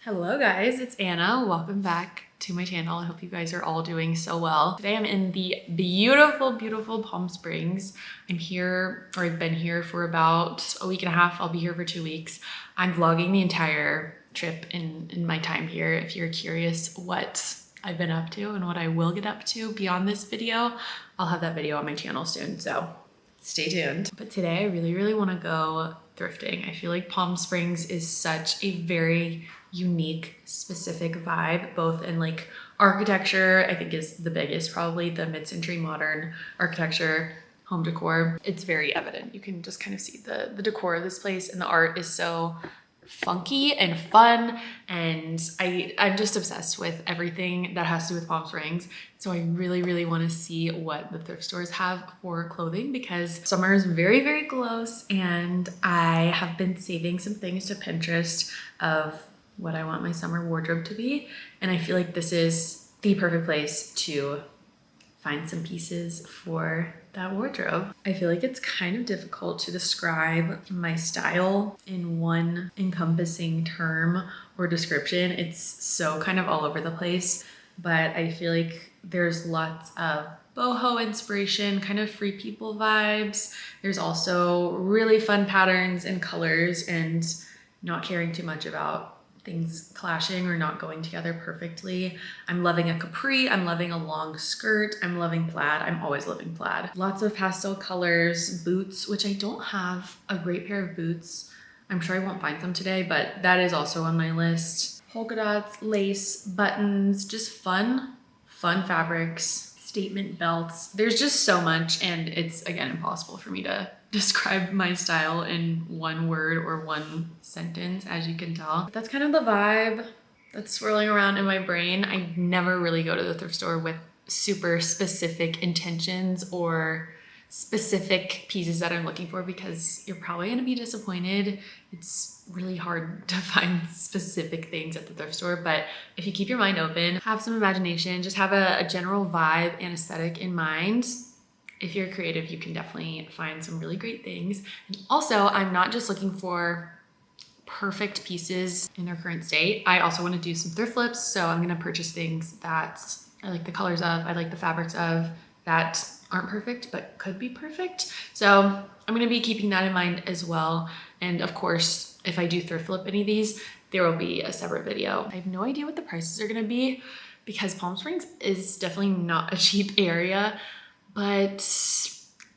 Hello guys, it's Anna. Welcome back to my channel. I hope you guys are all doing so well. Today I'm in the beautiful Palm Springs. I'm here, or I've been here for about a week and a half. I'll be here for 2 weeks. I'm vlogging the entire trip in my time here. If you're curious what I've been up to and what I will get up to beyond this video, I'll have that video on my channel soon, so stay tuned. But today I really want to go thrifting. I feel like Palm Springs is such a very unique, specific vibe, both in like architecture, I think is the biggest, probably the mid-century modern architecture, home decor. It's very evident. You can just kind of see the decor of this place, and the art is so funky and fun, and I'm just obsessed with everything that has to do with Palm Springs. So I really want to see what the thrift stores have for clothing, because summer is very close, and I have been saving some things to Pinterest of what I want my summer wardrobe to be, and I feel like this is the perfect place to find some pieces for that wardrobe. I feel like it's kind of difficult to describe my style in one encompassing term or description. It's so kind of all over the place, but I feel like there's lots of boho inspiration, kind of free people vibes. There's also really fun patterns and colors, and not caring too much about things clashing or not going together perfectly. I'm loving a capri, I'm loving a long skirt, I'm loving plaid. I'm always loving plaid. Lots of pastel colors, boots, which I don't have a great pair of boots. I'm sure I won't find some today, but that is also on my list. Polka dots, lace, buttons, just fun fabrics, statement belts. There's just so much, and it's, again, impossible for me to describe my style in one word or one sentence, as you can tell. But that's kind of the vibe that's swirling around in my brain. I never really go to the thrift store with super specific intentions or specific pieces that I'm looking for, because you're probably going to be disappointed. It's really hard to find specific things at the thrift store, but if you keep your mind open, have some imagination, just have a general vibe and aesthetic in mind, if you're creative, you can definitely find some really great things. And also, I'm not just looking for perfect pieces in their current state. I also want to do some thrift flips, so I'm going to purchase things that I like the colors of, I like the fabrics of, that aren't perfect but could be perfect. So I'm going to be keeping that in mind as well. And of course, if I do thrift flip any of these, there will be a separate video. I have no idea what the prices are going to be, because Palm Springs is definitely not a cheap area, but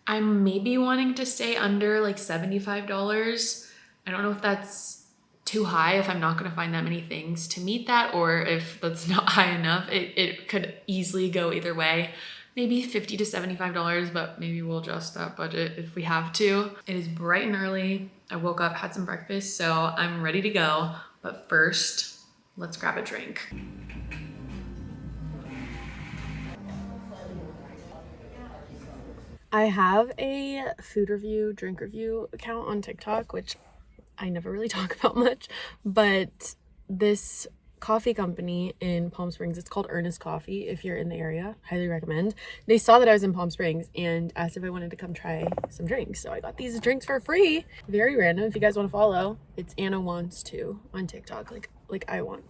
I'm maybe wanting to stay under like $75. I don't know if that's too high, if I'm not going to find that many things to meet that, or if that's not high enough. It could easily go either way. Maybe $50 to $75, but maybe we'll adjust that budget if we have to. It is bright and early. I woke up, had some breakfast, so I'm ready to go. But first, let's grab a drink. I have a food review, drink review account on TikTok, which I never really talk about much, but this coffee company in Palm Springs, it's called Ernest Coffee. If you're in the area, highly recommend. They saw that I was in Palm Springs and asked if I wanted to come try some drinks. So I got these drinks for free. Very random. If you guys want to follow, it's Anna Wants To on TikTok. Like I want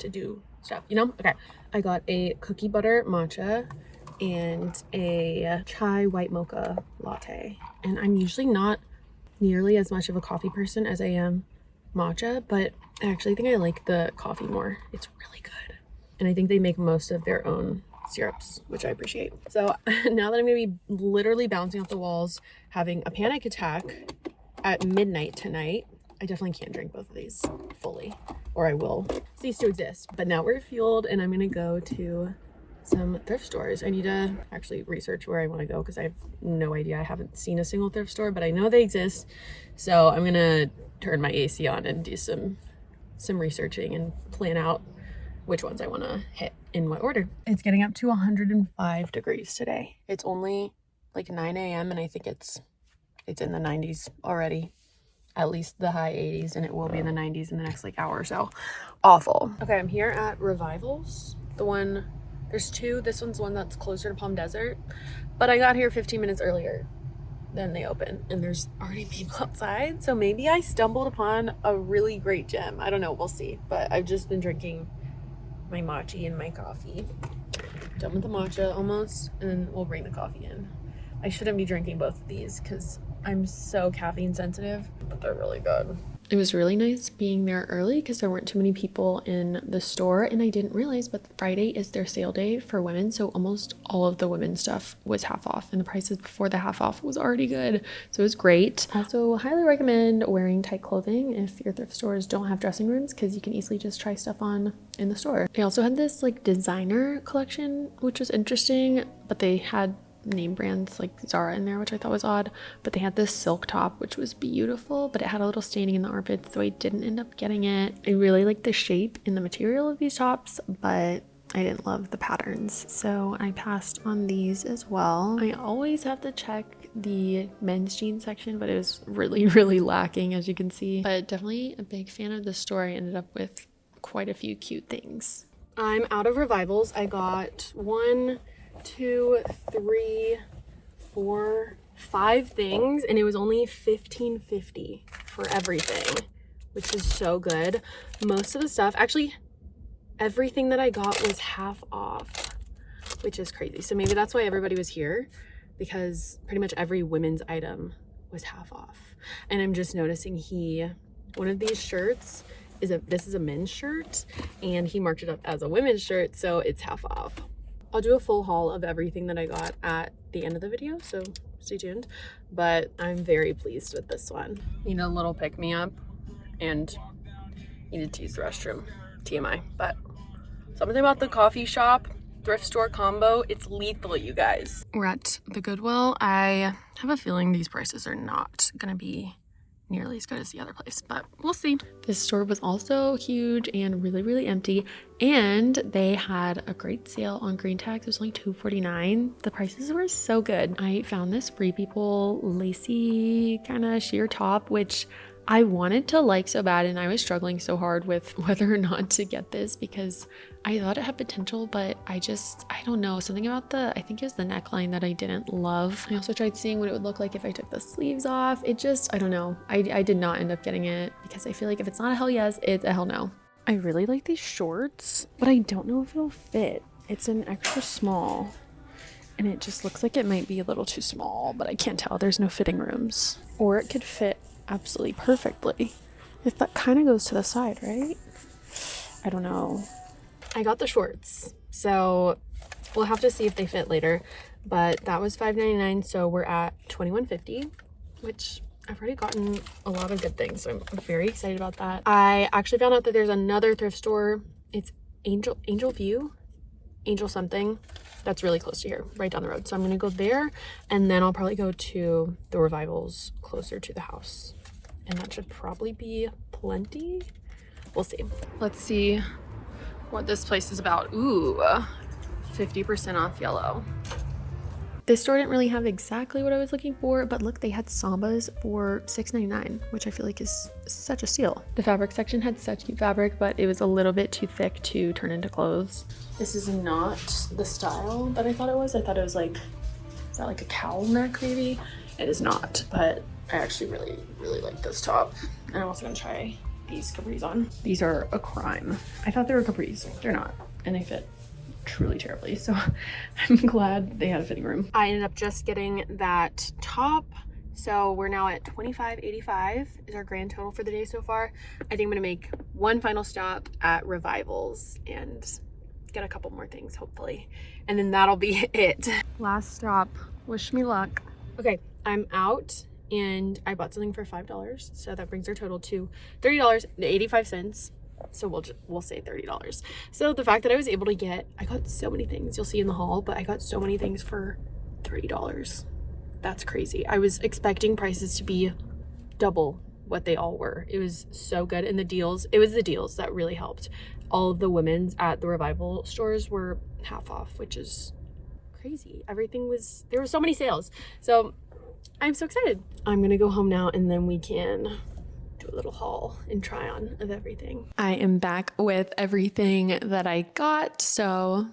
to do stuff, you know? Okay. I got a cookie butter matcha and a chai white mocha latte. And I'm usually not nearly as much of a coffee person as I am matcha, but I actually think I like the coffee more. It's really good. And I think they make most of their own syrups, which I appreciate. So now that I'm gonna be literally bouncing off the walls, having a panic attack at midnight tonight, I definitely can't drink both of these fully, or I will cease to exist. But now we're fueled, and I'm gonna go to some thrift stores. I need to actually research where I want to go, because I have no idea. I haven't seen a single thrift store, but I know they exist. So I'm gonna turn my AC on and do some researching and plan out which ones I want to hit in what order. It's getting up to 105 degrees today. It's only like 9 a.m. and I think it's in the 90s already, at least the high 80s, and it will be in the 90s in the next like hour or so. Awful. Okay, I'm here at Revivals. There's two. This one's one that's closer to Palm Desert, but I got here 15 minutes earlier then they open and there's already people outside. So maybe I stumbled upon a really great gem. I don't know, we'll see. But I've just been drinking my matcha and my coffee. Done with the matcha almost, and then we'll bring the coffee in. I shouldn't be drinking both of these because I'm so caffeine sensitive, but they're really good. It was really nice being there early because there weren't too many people in the store, and I didn't realize, but Friday is their sale day for women, so almost all of the women's stuff was half off, and the prices before the half off was already good, so it was great. Also, highly recommend wearing tight clothing if your thrift stores don't have dressing rooms because you can easily just try stuff on in the store. They also had this like designer collection, which was interesting, but they had name brands like Zara in there, which I thought was odd, but they had this silk top which was beautiful, but it had a little staining in the armpits, so I didn't end up getting it. I really like the shape and the material of these tops, but I didn't love the patterns, so I passed on these as well. I always have to check the men's jeans section, but it was really lacking, as you can see, but definitely a big fan of the store. I ended up with quite a few cute things. I'm out of revivals. I got 1, 2, 3, 4, 5 things, and it was only $15.50 for everything, which is so good. Most of the stuff, actually everything that I got was half off, which is crazy. So maybe that's why everybody was here, because pretty much every women's item was half off. And I'm just noticing one of these shirts this is a men's shirt, and he marked it up as a women's shirt, so it's half off. I'll do a full haul of everything that I got at the end of the video, so stay tuned. But I'm very pleased with this one. Need a little pick-me-up and needed to use the restroom. TMI. But something about the coffee shop thrift store combo, it's lethal, you guys. We're at the Goodwill. I have a feeling these prices are not gonna be nearly as good as the other place, but we'll see. This store was also huge and really empty, and they had a great sale on green tags. It was only $2.49. The prices were so good. I found this Free People lacy kind of sheer top, which I wanted to like so bad, and I was struggling so hard with whether or not to get this because I thought it had potential, but I don't know, something about I think it was the neckline that I didn't love. I also tried seeing what it would look like if I took the sleeves off. I don't know. I did not end up getting it because I feel like if it's not a hell yes, it's a hell no. I really like these shorts, but I don't know if it'll fit. It's an extra small, and it just looks like it might be a little too small, but I can't tell. There's no fitting rooms. Or it could fit absolutely perfectly. If that kind of goes to the side, right? I don't know. I got the shorts, so we'll have to see if they fit later, but that was $5.99, so we're at $21.50, which I've already gotten a lot of good things, so I'm very excited about that. I actually found out that there's another thrift store. It's Angel something, that's really close to here, right down the road. So I'm gonna go there, and then I'll probably go to the Revivals closer to the house, and that should probably be plenty. We'll see. Let's see what this place is about. Ooh, 50% off yellow. This store didn't really have exactly what I was looking for, but look, they had Sambas for $6.99, which I feel like is such a steal. The fabric section had such cute fabric, but it was a little bit too thick to turn into clothes. This is not the style that I thought it was. I thought it was like, is that like a cowl neck maybe? It is not, but I actually really like this top. And I'm also gonna try these capris on. These are a crime. I thought they were capris. They're not, and they fit truly terribly, so I'm glad they had a fitting room. I ended up just getting that top, so we're now at $25.85 is our grand total for the day so far. I think I'm gonna make one final stop at Revivals and get a couple more things hopefully, and then that'll be it. Last stop. Wish me luck. Okay, I'm out and I bought something for $5, so that brings our total to $30.85. So we'll say $30. So the fact that I was able to I got so many things, you'll see in the haul, but I got so many things for $30. That's crazy. I was expecting prices to be double what they all were. It was so good. And it was the deals that really helped. All of the women's at the Revival stores were half off, which is crazy. There were so many sales. So I'm so excited. I'm gonna go home now, and then we can do a little haul and try on of everything. I am back with everything that I got, so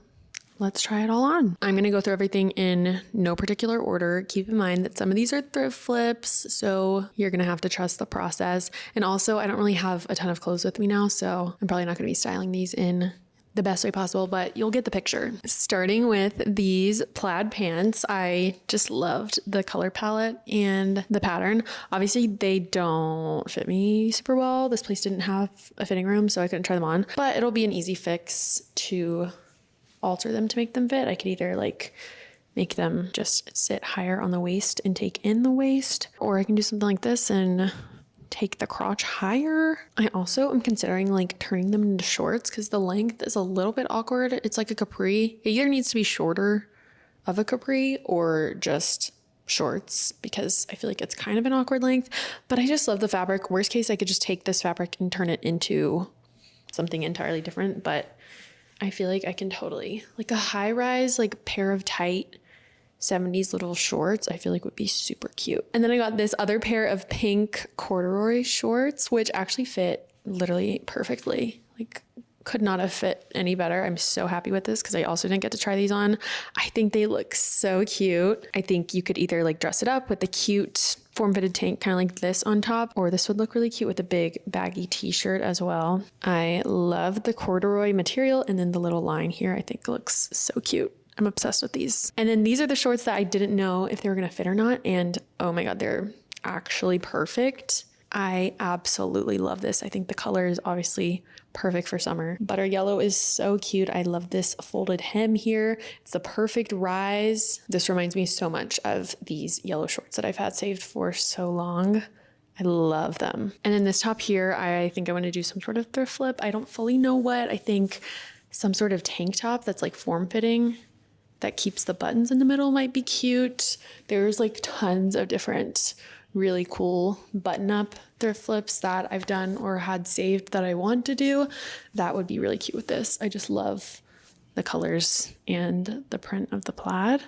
let's try it all on. I'm gonna go through everything in no particular order. Keep in mind that some of these are thrift flips, so you're gonna have to trust the process. And also, I don't really have a ton of clothes with me now, so I'm probably not gonna be styling these in the best way possible, but you'll get the picture. Starting with these plaid pants, I just loved the color palette and the pattern. Obviously, they don't fit me super well. This place didn't have a fitting room, so I couldn't try them on, but it'll be an easy fix to alter them to make them fit. I could either like make them just sit higher on the waist and take in the waist, or I can do something like this and take the crotch higher. I also am considering like turning them into shorts because the length is a little bit awkward. It's like a capri. It either needs to be shorter of a capri or just shorts because I feel like it's kind of an awkward length, but I just love the fabric. Worst case, I could just take this fabric and turn it into something entirely different, but I feel like I can totally, like a high rise, like pair of tight 70s little shorts, I feel like would be super cute. And then I got this other pair of pink corduroy shorts, which actually fit literally perfectly. Like could not have fit any better. I'm so happy with this because I also didn't get to try these on. I think they look so cute. I think you could either like dress it up with the cute form-fitted tank, kind of like this on top, or this would look really cute with a big baggy t-shirt as well. I love the corduroy material, and then the little line here I think looks so cute. I'm obsessed with these. And then these are the shorts that I didn't know if they were gonna fit or not. And oh my God, they're actually perfect. I absolutely love this. I think the color is obviously perfect for summer. Butter yellow is so cute. I love this folded hem here. It's the perfect rise. This reminds me so much of these yellow shorts that I've had saved for so long. I love them. And then this top here, I think I want to do some sort of thrift flip. I don't fully know what. I think some sort of tank top that's like form-fitting that keeps the buttons in the middle might be cute. There's like tons of different really cool button-up thrift flips that I've done or had saved that I want to do. That would be really cute with this. I just love the colors and the print of the plaid.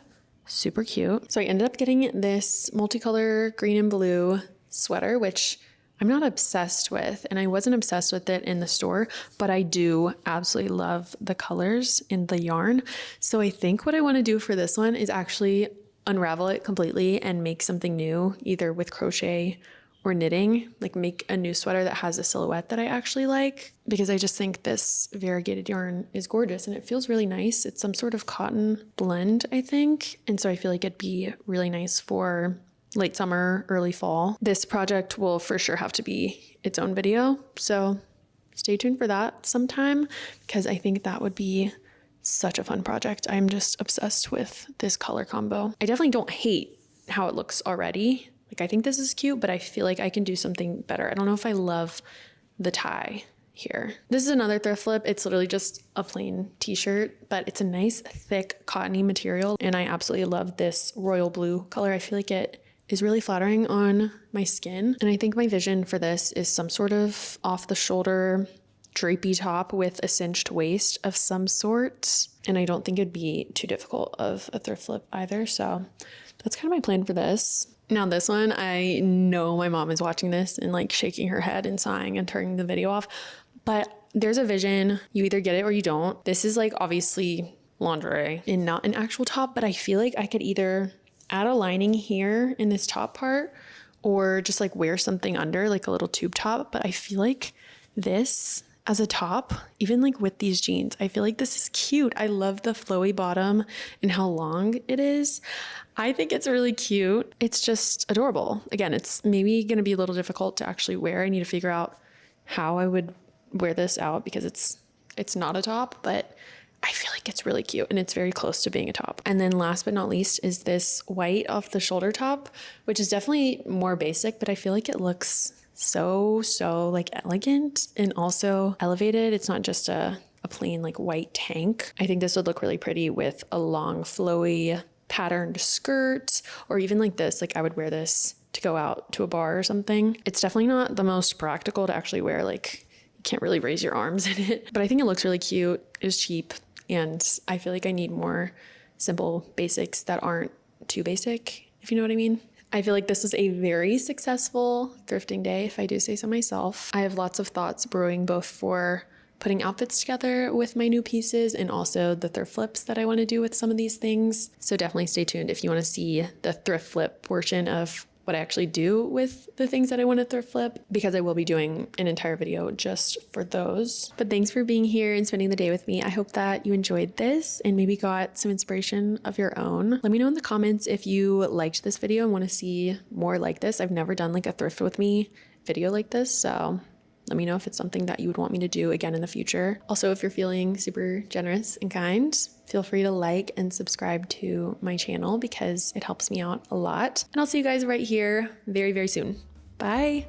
Super cute. So I ended up getting this multicolor green and blue sweater, which I'm not obsessed with, and I wasn't obsessed with it in the store, but I do absolutely love the colors and the yarn. So I think what I want to do for this one is actually unravel it completely and make something new, either with crochet or knitting, like make a new sweater that has a silhouette that I actually like, because I just think this variegated yarn is gorgeous and it feels really nice. It's some sort of cotton blend, I think. And so I feel like it'd be really nice for late summer, early fall. This project will for sure have to be its own video, so stay tuned for that sometime because I think that would be such a fun project. I'm just obsessed with this color combo. I definitely don't hate how it looks already. Like I think this is cute, but I feel like I can do something better. I don't know if I love the tie here. This is another thrift flip. It's literally just a plain t-shirt, but it's a nice thick cottony material, and I absolutely love this royal blue color. I feel like it is really flattering on my skin. And I think my vision for this is some sort of off the shoulder drapey top with a cinched waist of some sort. And I don't think it'd be too difficult of a thrift flip either. So that's kind of my plan for this. Now this one, I know my mom is watching this and like shaking her head and sighing and turning the video off, but there's a vision. You either get it or you don't. This is like obviously lingerie and not an actual top, but I feel like I could either add a lining here in this top part or just like wear something under, like a little tube top. But I feel like this as a top, even like with these jeans, I feel like this is cute. I love the flowy bottom and how long it is. I think it's really cute. It's just adorable. Again, it's maybe going to be a little difficult to actually wear. I need to figure out how I would wear this out because it's not a top, but I feel like it's really cute and it's very close to being a top. And then last but not least is this white off the shoulder top, which is definitely more basic, but I feel like it looks so like elegant and also elevated. It's not just a plain like white tank. I think this would look really pretty with a long flowy patterned skirt, or even like this. Like I would wear this to go out to a bar or something. It's definitely not the most practical to actually wear. Like you can't really raise your arms in it, but I think it looks really cute. It's cheap. And I feel like I need more simple basics that aren't too basic, if you know what I mean. I feel like this was a very successful thrifting day, if I do say so myself. I have lots of thoughts brewing both for putting outfits together with my new pieces and also the thrift flips that I want to do with some of these things. So definitely stay tuned if you want to see the thrift flip portion of what I actually do with the things that I want to thrift flip, because I will be doing an entire video just for those. But thanks for being here and spending the day with me. I hope that you enjoyed this and maybe got some inspiration of your own. Let me know in the comments if you liked this video and want to see more like this. I've never done like a thrift with me video like this, so let me know if it's something that you would want me to do again in the future. Also, if you're feeling super generous and kind, feel free to like and subscribe to my channel because it helps me out a lot. And I'll see you guys right here very, very soon. Bye.